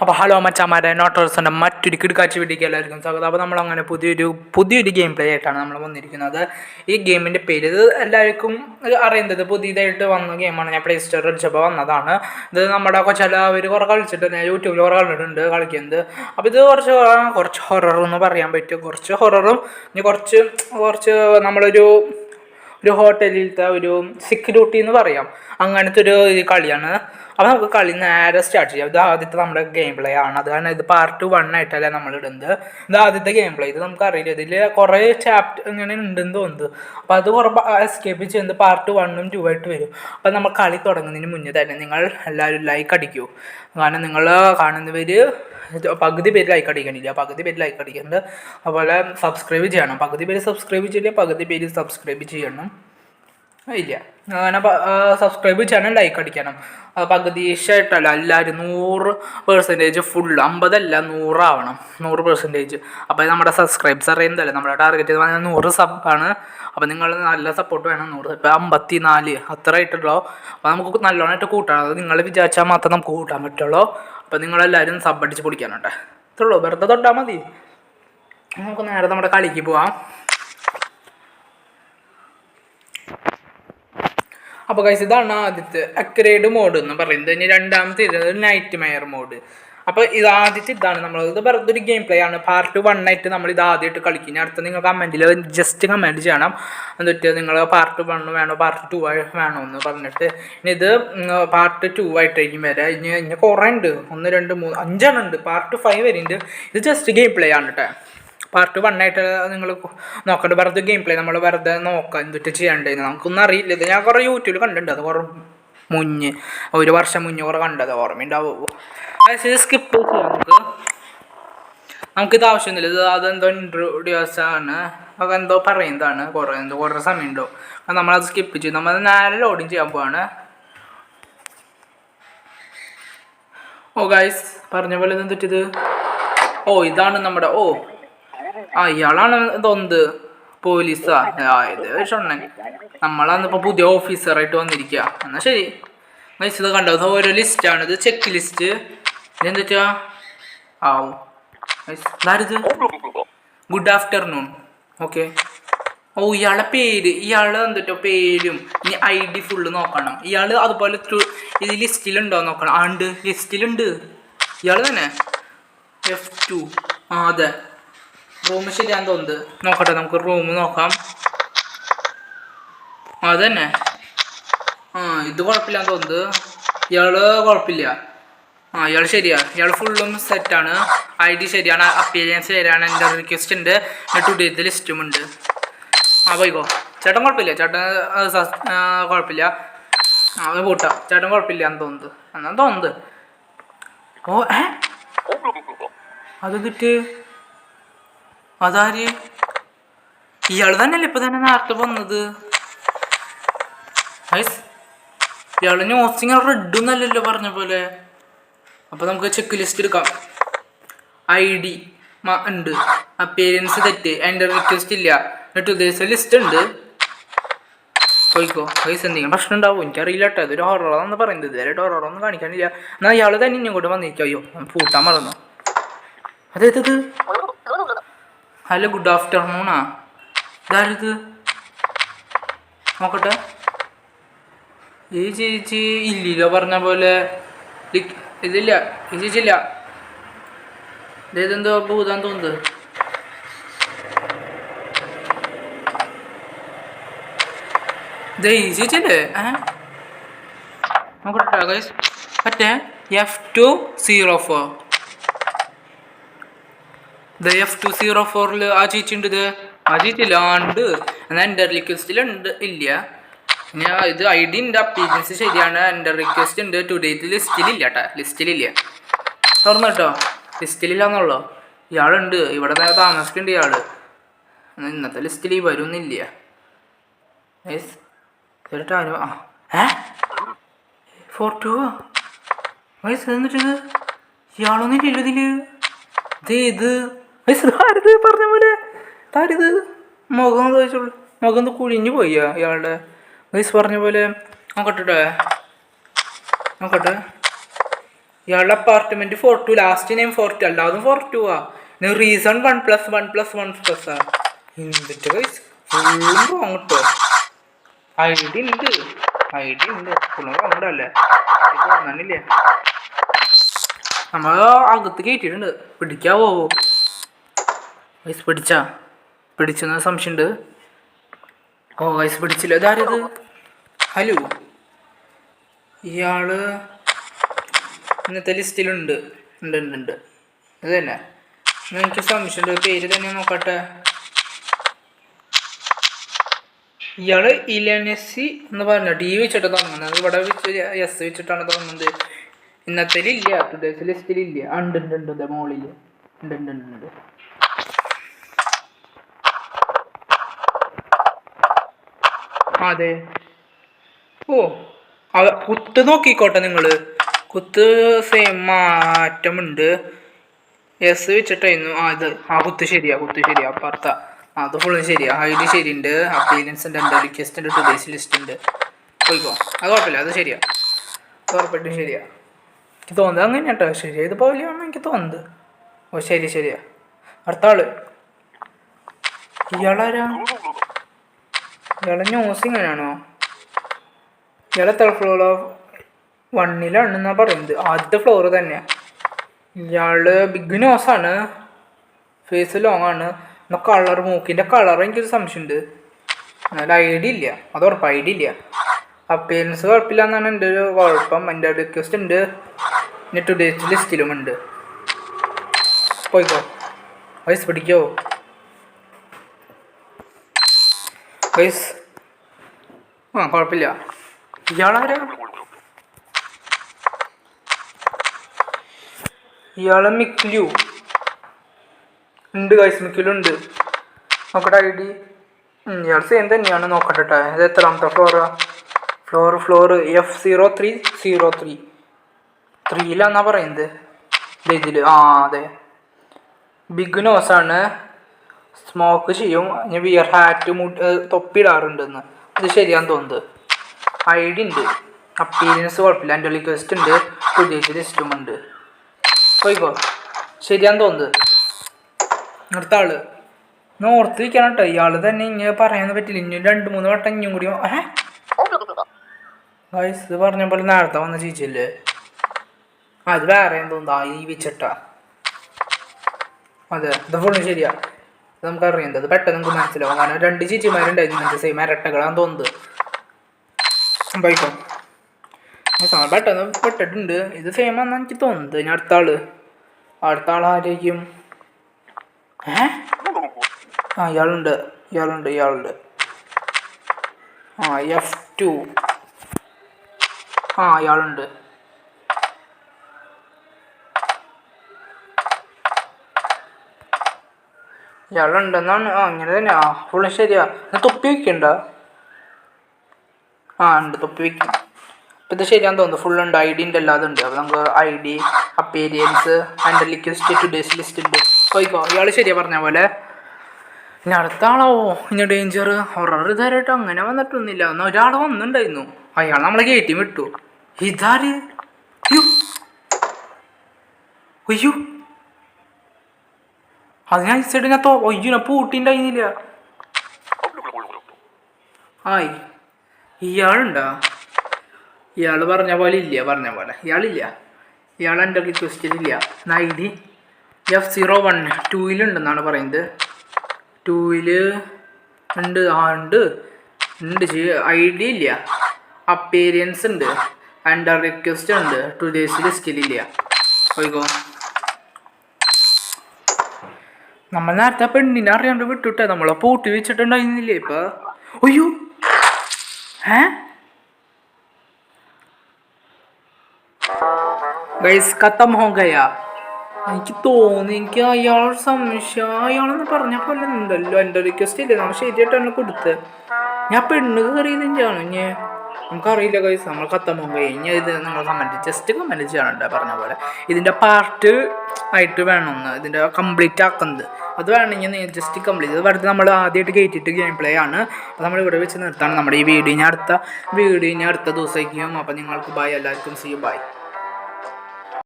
അപ്പോൾ ഹലോ മച്ചാമാരെ, നോട്ടേഴ്സിൻ്റെ മറ്റൊരു കിടക്കാഴ്ച വീഡിയോക്ക് എല്ലാവർക്കും സ്വാഗതം. അപ്പോൾ നമ്മളങ്ങനെ പുതിയൊരു ഗെയിം പ്ലേ ആയിട്ടാണ് നമ്മൾ വന്നിരിക്കുന്നത്. ഈ ഗെയിമിൻ്റെ പേര് ഇത് എല്ലാവർക്കും അറിയുന്നത് പുതിയതായിട്ട് വന്ന ഗെയിമാണ്. ഞാൻ പ്ലേ സ്റ്റോറിൽ അടിച്ചപ്പോൾ വന്നതാണ്. ഇത് നമ്മുടെ ചിലവർ കുറേ കളിച്ചിട്ട് ഞാൻ യൂട്യൂബിൽ കുറേ കണ്ടിട്ടുണ്ട് കളിക്കുന്നത്. അപ്പോൾ ഇത് കുറച്ച് ഹൊറർ എന്ന് പറയാൻ പറ്റും. കുറച്ച് ഹൊററും ഇനി കുറച്ച് നമ്മളൊരു ഹോട്ടലിലത്തെ ഒരു സെക്യൂരിറ്റി എന്ന് പറയാം, അങ്ങനത്തെ ഒരു കളിയാണ്. അപ്പോൾ നമുക്ക് കളി നേരെ സ്റ്റാർട്ട് ചെയ്യാം. ഇത് ആദ്യത്തെ നമ്മുടെ ഗെയിം പ്ലേ ആണ്. അത് കാരണം ഇത് പാർട്ട് 1 ആയിട്ടല്ല നമ്മൾ ഇടുന്നത്. ഇത് ആദ്യത്തെ ഗെയിം പ്ലേ. ഇത് നമുക്കറിയില്ല, ഇതിൽ കുറേ ചാപ്റ്റർ ഇങ്ങനെ ഉണ്ടെന്ന് തോന്നുന്നത്. അപ്പോൾ അത് കുറേ എസ്കേപ്പ് ചെയ്യുന്നത് പാർട്ട് 1ഉം 2 ആയിട്ട് വരും. അപ്പോൾ നമ്മൾ കളി തുടങ്ങുന്നതിന് മുന്നേ തന്നെ നിങ്ങൾ എല്ലാവരും ലൈക്ക് അടിക്കൂ. കാരണം നിങ്ങൾ കാണുന്നവർ പകുതി പേര് ലൈക്ക് അടിക്കണില്ല, പകുതി പേര് ലൈക്ക് അടിക്കുന്നുണ്ട്. അതുപോലെ സബ്സ്ക്രൈബ് ചെയ്യണം. പകുതി പേര് സബ്സ്ക്രൈബ് ചെയ്യില്ല, പകുതി പേര് സബ്സ്ക്രൈബ് ചെയ്യണം. ഇല്ല അങ്ങനെ സബ്സ്ക്രൈബ് ചെയ്യണം, ലൈക്ക് അടിക്കണം. പകുതി ഇഷ്ടമായിട്ടല്ല, എല്ലാവരും 100% ഫുൾ 50 അല്ല 100 ആവണം, 100%. അപ്പോൾ നമ്മുടെ സബ്സ്ക്രൈബ്സ് അറിയുന്നതല്ലേ, നമ്മുടെ ടാർഗറ്റ് 100 സബാണ്. അപ്പോൾ നിങ്ങൾ നല്ല സപ്പോർട്ട് വേണം. 100 ഇപ്പോൾ 54 അത്ര ആയിട്ടുള്ളൂ. അപ്പോൾ നമുക്ക് നല്ലോണമായിട്ട് കൂട്ടണം. അത് നിങ്ങൾ വിചാരിച്ചാൽ മാത്രം നമുക്ക് കൂട്ടാൻ പറ്റുള്ളൂ. അപ്പോൾ നിങ്ങളെല്ലാവരും സബ് അടിച്ച് പൊടിക്കാനുണ്ട്. ഇത്രയുള്ളൂ, വെറുതെ തൊട്ടാൽ മതി. നമുക്ക് നേരെ നമ്മുടെ കളിക്ക് പോവാം. അപ്പോൾ ഗൈസ്, ഇതാണ് ആദ്യത്തെ അക്രേഡ് മോഡ് എന്ന് പറയുന്നത്. ഇനി രണ്ടാമത്തെ നൈറ്റ് മെയർ മോഡ്. അപ്പോൾ ഇത് ആദ്യത്തെ ഇതാണ് ഇത് വെറുതെ ഒരു ഗെയിം പ്ലേ ആണ്. പാർട്ട് 1 ആയിട്ട് നമ്മൾ ഇത് ആദ്യമായിട്ട് കളിക്കും. അടുത്ത നിങ്ങൾ കമൻറ്റിൽ ജസ്റ്റ് കമൻറ്റ് ചെയ്യണം, എന്നിട്ട് നിങ്ങൾ പാർട്ട് 1 വേണോ പാർട്ട് 2 വേണോ എന്ന് പറഞ്ഞിട്ട്. ഇനി ഇത് പാർട്ട് 2 ആയിട്ടായിരിക്കും വരെ. ഇനി കുറേ ഉണ്ട്, 1 2 3 5 ഉണ്ട്. പാർട്ട് 5 വരുന്നുണ്ട്. ഇത് ജസ്റ്റ് ഗെയിം പ്ലേ ആണ് കേട്ടോ. പാർട്ട് 1 ആയിട്ട് നിങ്ങൾ നോക്കണ്ട, വെറുതെ ഗെയിം പ്ലേ നമ്മൾ വെറുതെ നോക്കാം എന്തൊക്കെ ചെയ്യേണ്ടതെന്ന്. നമുക്കൊന്നും അറിയില്ല. ഇത് ഞാൻ കുറേ യൂട്യൂബിൽ കണ്ടിട്ടുണ്ട്. അത് കുറേ ഒരു വർഷം മുന്നേ കുറേ കണ്ടത് ഓർമ്മയുണ്ടാവുമോ. അത് സ്കിപ്പ് ചെയ്യാം. നമുക്കിത് ആവശ്യമൊന്നുമില്ല. ഇത് അതെന്തോ ഇൻട്രൊഡ്യൂസാണ്, അതൊക്കെ എന്തോ പറയുന്നതാണ്. കുറേ സമയം ഉണ്ടോ. അപ്പം നമ്മളത് സ്കിപ്പ് ചെയ്യും. നമ്മൾ നേരെ ലോഡിങ് ചെയ്യാൻ പോവാണ്. ഓ ഗൈസ്, പറഞ്ഞ പോലെ ഇതെന്ത് പറ്റിയത്? ഇതാണ് നമ്മുടെ ഇയാളാണ് തോന്നുന്നത്, പോലീസാ. ഇത് ഷൊണ്ണൻ. നമ്മളന്നിപ്പോൾ പുതിയ ഓഫീസറായിട്ട് വന്നിരിക്കുക. എന്നാൽ ശരി ഗൈസ്, ഇത് കണ്ടോ, ഇത് ഓരോ ലിസ്റ്റാണ്. ഇത് ചെക്ക് ലിസ്റ്റ്. ഇതെന്താ ഇതാരിത്? Good afternoon. ഓക്കെ. ഇയാളുടെ പേര്, ഇയാൾ എന്തിട്ടോ പേരും ഇനി ID ഫുള്ള് നോക്കണം. ഇയാൾ അതുപോലെ ഇത് ലിസ്റ്റിലുണ്ടോ നോക്കണം. ഉണ്ട്, ലിസ്റ്റിലുണ്ട്. ഇയാൾ തന്നെ F2. അതെ, റൂം ശരിയാന്ന് തോന്നുന്നത്. നോക്കട്ടെ, നമുക്ക് റൂം നോക്കാം. അതന്നെ. ഇത് കുഴപ്പമില്ലാന്ന് തോന്നുന്നത്. ഇയാള് കുഴപ്പമില്ല. ഇയാൾ ശരിയാ, ഇയാൾ ഫുള്ളും സെറ്റാണ്. ID ശരിയാണ്, അപ്പിയറൻസ് ശരിയാണ്. എൻ്റെ റിക്വസ്റ്റ് ഉണ്ട്, ടുഡേത്തെ ലിസ്റ്റും ഉണ്ട്. പോയിക്കോ. ചേട്ടൻ കുഴപ്പമില്ല, ചേട്ടൻ കുഴപ്പമില്ല. പോട്ടാ, ചേട്ടൻ കുഴപ്പമില്ല എന്ന് തോന്നുന്നത്. എന്നാ തോന്നുന്നത്. അത് കിട്ട്. അതാര്? ഇയാൾ തന്നെയല്ലേ ഇപ്പം തന്നെ നേരത്തെ വന്നത്. ഇയാൾ നോസിങ് റെഡൊന്നല്ലല്ലോ പറഞ്ഞ പോലെ. അപ്പോൾ നമുക്ക് ചെക്ക് ലിസ്റ്റ് എടുക്കാം. ID ഉണ്ട്, അപ്പിയറൻസ് തെറ്റ്, എൻ്റെ റിക്വസ്റ്റ് ഇല്ല, ടുഡേയ്സ് ലിസ്റ്റ് ഉണ്ട്. പോയിക്കോ ഗൈസ്. എന്തെങ്കിലും പ്രശ്നം ഉണ്ടാവും, എനിക്കറിയില്ല കേട്ടോ. ഇതൊരു ഹൊററാണെന്ന് പറയുന്നത്. ഇതുവരെ ഹൊററൊന്നും കാണിക്കാനില്ല. എന്നാൽ ഇയാൾ തന്നെ ഇങ്ങോട്ട് വന്നിരിക്കും. അയ്യോ, പൂട്ടാൻ മറന്നു. അതേത്? ഹലോ, ഗുഡ് ആഫ്റ്റർനൂണാ. ഇതാരിത്? നോക്കട്ടെ. ഈ ചേച്ചി ഇല്ലല്ലോ പറഞ്ഞ പോലെ. ഇതില്ല, ഈ ചേച്ചി ഇല്ല. ഇതെന്തോ ഭൂതാന്ന് തോന്നുന്നത്. ഈ ചേച്ചിയല്ലേ? നോക്കട്ടെ ഗൈസ്. മറ്റേ F204. F204 ആ ചേച്ചി ഉണ്ട്. ആ ചേച്ചി ഇല്ലാണ്ട്. എന്നാൽ എൻ്റെ റിക്വസ്റ്റിലുണ്ട്, ഇല്ല. ഞാൻ ഇത് ID ഉണ്ട്, അപ്പീരിയൻസ് ശരിയാണ്, എൻ്റെ റിക്വസ്റ്റ് ഉണ്ട്, ടുഡേറ്റ് ലിസ്റ്റിലില്ല കേട്ടോ. ലിസ്റ്റിലില്ല. തുറന്നു കേട്ടോ, ലിസ്റ്റിലില്ലാന്നുള്ളൂ. ഇയാളുണ്ട്, ഇവിടെ തന്നെ താമസിക്കുന്നുണ്ട് ഇയാൾ. ഇന്നത്തെ ലിസ്റ്റിൽ വരുന്നില്ല. ആരോ 42 എന്നിട്ടത് ഇയാളൊന്നും ഇല്ലല്ലോ ഇതില്. ഇത് പറഞ്ഞ പോലെ താരിത് മുഖം കുഴിഞ്ഞു പോയി ഇയാളുടെ. വയസ്സ് പറഞ്ഞ പോലെ നോക്കട്ടെ. ഇയാളുടെ അപ്പാർട്ട്മെന്റ് 4-2 ലാസ്റ്റ് നെയിം 4-2 അല്ലാതും 4-2 ആ റീസൺ 1+1+1+ആ എന്നിട്ട് ഗൈസ് ഫുള്ളും റോങ് കേട്ടോ. ഐഡിയ ഉണ്ട് ഫുള്ളും റോങ് അല്ലേ തോന്നണില്ലേ. നമ്മൾ അകത്ത് കയറ്റിയിട്ടുണ്ട് പിടിക്കാവോ ഗൈസ് പിടിച്ചെന്ന സംശയമുണ്ട്. ഓ ഗൈസ് പിടിച്ചില്ല. ഇതാരത്? ഹലോ ഇയാള് ഇന്നത്തെ ലിസ്റ്റിലുണ്ട്. ഉണ്ട് അത് തന്നെ എനിക്ക് സംശയമുണ്ട്. പേര് തന്നെ നോക്കട്ടെ. ഇയാള് ഇലനസി എന്ന് പറഞ്ഞ ടി വെച്ചിട്ട് തുടങ്ങുന്നത്. ഇവിടെ വെച്ച് എസ് വെച്ചിട്ടാണ് തുടങ്ങുന്നത്. ഇന്നത്തേലില്ല, ടുഡേസ് ലിസ്റ്റിലില്ല. ഉണ്ട് മോളിൽ ഉണ്ട്. അതെ ഓ കുത്ത് നോക്കിക്കോട്ടെ നിങ്ങള്. കുത്ത് സെയിം മാറ്റമുണ്ട്. എസ് വെച്ചിട്ടായിരുന്നു കുത്ത് ശരിയാ അപ്പുറത്ത അത് ഫുള്ളും ശരിയാ. ഐഡി ശരിയുണ്ട്. അപ്പീരിയൻസ് ഉണ്ട്. എൻ്റെ റിക്വസ്റ്റ് ഉണ്ട്. ടുഡേസ് ലിസ്റ്റ് ഉണ്ട്. പോയിക്കോ അത് കുഴപ്പമില്ല. അത് ശരിയാ ഉറപ്പായിട്ടും ശരിയാ. എനിക്ക് തോന്നുന്നത് അങ്ങനെ കേട്ടോ. ശരിയാ ഇത് പോലെയാണെന്ന് എനിക്ക് തോന്നുന്നത്. ഓ ശരിയാ. അടുത്ത ആള് ഇയാളാരാ? ഇയാളെ ന്യൂസ് ഇങ്ങനെയാണോ? ഇയാളെ എത്ര ഫ്ലോർ 1-ലാണെന്നാ പറയുന്നത്. ആദ്യത്തെ ഫ്ലോർ തന്നെ. ഇയാള് ബിഗ് നോസാണ്. ഫേസ് ലോങ് ആണ്. എന്നാൽ മൂക്കിൻ്റെ കളർ എനിക്കൊരു സംശയമുണ്ട്. എന്നാലും ഐഡിയ ഇല്ല. അത് ഉറപ്പ് ഐഡിയ ഇല്ല. അപ്പിയറൻസ് കുഴപ്പമില്ല എന്നാണ് എൻ്റെ ഒരു കുഴപ്പം. എൻ്റെ റിക്വസ്റ്റ് ഉണ്ട്. പിന്നെ ടുഡേസ് ലിസ്റ്റിലും ഉണ്ട്. പോയിക്കോ വയസ്സ് പിടിക്കോ വയസ്സ്. കുഴപ്പമില്ല. ഇയാളാരാ? ഇയാളെ മിക്ലു ഉണ്ട് ഗൈസ്. മിക്ലുണ്ട്. നോക്കട്ടെ ഐഡി. ഇയാൾ സെയിം തന്നെയാണ്. നോക്കട്ടെ ഇത് എത്രാമത്തെ ഫ്ലോറാ? ഫ്ലോർ F0303 3-ലാന്നാ പറയുന്നത്. ഇതിൽ അതെ. ബിഗ് നോസാണ്. സ്മോക്ക് ചെയ്യും. വിയർ ഹാറ്റ് തൊപ്പിയിടാറുണ്ടെന്ന്. ഇത് ശരിയാന്ന് തോന്നുന്നത്. ഐഡി ഉണ്ട്. അപ്പീരിയൻസ് കുഴപ്പമില്ല. എൻ്റെ റിക്വസ്റ്റ് ഉണ്ട്. പുതിയ ലിസ്റ്റും ഉണ്ട്. പോയിക്കോ ശരിയാന്ന് തോന്നുന്നത്. അടുത്ത ആള് ഓർത്ത് വയ്ക്കണം കേട്ടോ. ഇയാൾ തന്നെ ഇങ്ങനെ പറയാൻ പറ്റില്ല. ഇനി 2-3 വട്ടം ഇനിയും കൂടി വയസ്സ് പറഞ്ഞ പോലെ നേരത്തെ വന്ന ചേച്ചിയല്ലേ. അത് വേറെ തോന്നുന്നു. ഈ വെച്ചിട്ടാ അതെ. ഇത് ഫുള്ളും ശരിയാ. ഇത് നമുക്ക് അറിയുന്നത്. അത് പെട്ടെന്ന് നമുക്ക് മനസ്സിലാവും. കാരണം 2 ചേച്ചിമാരുണ്ടായിരുന്നു ഇങ്ങനത്തെ സെയിം ഇരട്ടകളാന്ന് തോന്നുന്നത്. പോയിക്കോ പെട്ടെന്ന് പെട്ടിട്ടുണ്ട്. ഇത് സെയിം ആണെന്ന് എനിക്ക് തോന്നുന്നത്. ഇനി അടുത്ത ആളായിരിക്കും. ഇയാളുണ്ട്. F2 ഇയാളുണ്ട്. ഇയാളുണ്ടെന്നാണ്. അങ്ങനെ തന്നെ. ഫുള്ള് ശരിയാ. തൊപ്പി വയ്ക്കണ്ട. ഉണ്ട് തൊപ്പി വയ്ക്കും. അപ്പം ഇത് ശരിയാന്ന് തോന്നുന്നു. ഫുള്ളുണ്ട്. ഐഡി ഉണ്ട്. എല്ലാതും ഉണ്ട്. അപ്പോൾ നമുക്ക് ഐഡി അപ്പീരിയൻസ് എൻ്റെ ലിക്വിസ്റ്റ് ടുഡേസ് ലിസ്റ്റ് ഉണ്ട്. പോയിക്കോ. ഇയാൾ ശരിയാ പറഞ്ഞ പോലെ. ഇനി അടുത്ത ആളാവോ? ഇനി ഡേഞ്ചർ ഹൊറർ ഇതാരായിട്ട് അങ്ങനെ വന്നിട്ടൊന്നുമില്ല. എന്നാൽ ഒരാൾ വന്നിട്ടുണ്ടായിരുന്നു. അയാൾ നമ്മളെ കയറ്റി വിട്ടു. ഇതാര്? അയ്യോ അത് ഞാൻ സൈഡ് ഞാൻ പൂട്ടിണ്ടായിരുന്നില്ല. ഇയാളുണ്ടാ? ഇയാൾ പറഞ്ഞ പോലെ ഇയാളില്ല. ഇയാൾ എൻ്റെ റിക്വസ്റ്റിലില്ല. ഐഡി F01 2-ലുണ്ടെന്നാണ് പറയുന്നത്. 2-ല് ഉണ്ട്. ഉണ്ട്. ഐഡി ഇല്ല. അപ്പീരിയൻസ് ഉണ്ട്. എൻ്റെ റിക്വസ്റ്റ് ഉണ്ട്. ടുഡേസ് ലിസ്റ്റിലില്ല. പോയിക്കോ. നമ്മൾ നേരത്തെ പെണ്ണിനെ അറിയാണ്ട് വിട്ടുട്ടെ. നമ്മളെ പൂട്ടി വെച്ചിട്ടുണ്ടായിരുന്നില്ലേ ഇപ്പൊ? അയ്യോ ഗൈസ് ഖത്തം ഹോ ഗയാ. എനിക്ക് തോന്നി. എനിക്ക് അയാളൊരു സംശയം. അയാളെന്ന് പറഞ്ഞ പോലെ ഉണ്ടല്ലോ. എൻ്റെ റിക്വസ്റ്റ് ഇല്ലേ നമ്മൾ ശരിയായിട്ടാണ് കൊടുത്തത്. ഞാൻ പെണ്ണ് കയറിയതിൻ്റെയാണ്. ഇനി നമുക്കറിയില്ല ഗൈസ്. നമ്മൾ ഖത്തം ഹോ ഗയ. ഇനി ഇത് നിങ്ങൾ ജസ്റ്റ് കമൻറ്റ് ചെയ്യണ്ട. പറഞ്ഞ പോലെ ഇതിൻ്റെ പാർട്ട് ആയിട്ട് വേണമെന്ന്. ഇതിൻ്റെ കംപ്ലീറ്റ് ആക്കുന്നത് അത് വേണമെങ്കിൽ ജസ്റ്റ് കംപ്ലീറ്റ്. ഇത് വെറുതെ നമ്മൾ ആദ്യമായിട്ട് കയറ്റിയിട്ട് ഗെയിം പ്ലേ ആണ്. അപ്പോൾ നമ്മൾ ഇവിടെ വെച്ച് നിർത്താണ് നമ്മുടെ ഈ വീഡിയോ. അടുത്ത ദിവസമായിരിക്കും. അപ്പോൾ നിങ്ങൾക്ക് ബൈ. എല്ലാവർക്കും സീ യു ബൈ.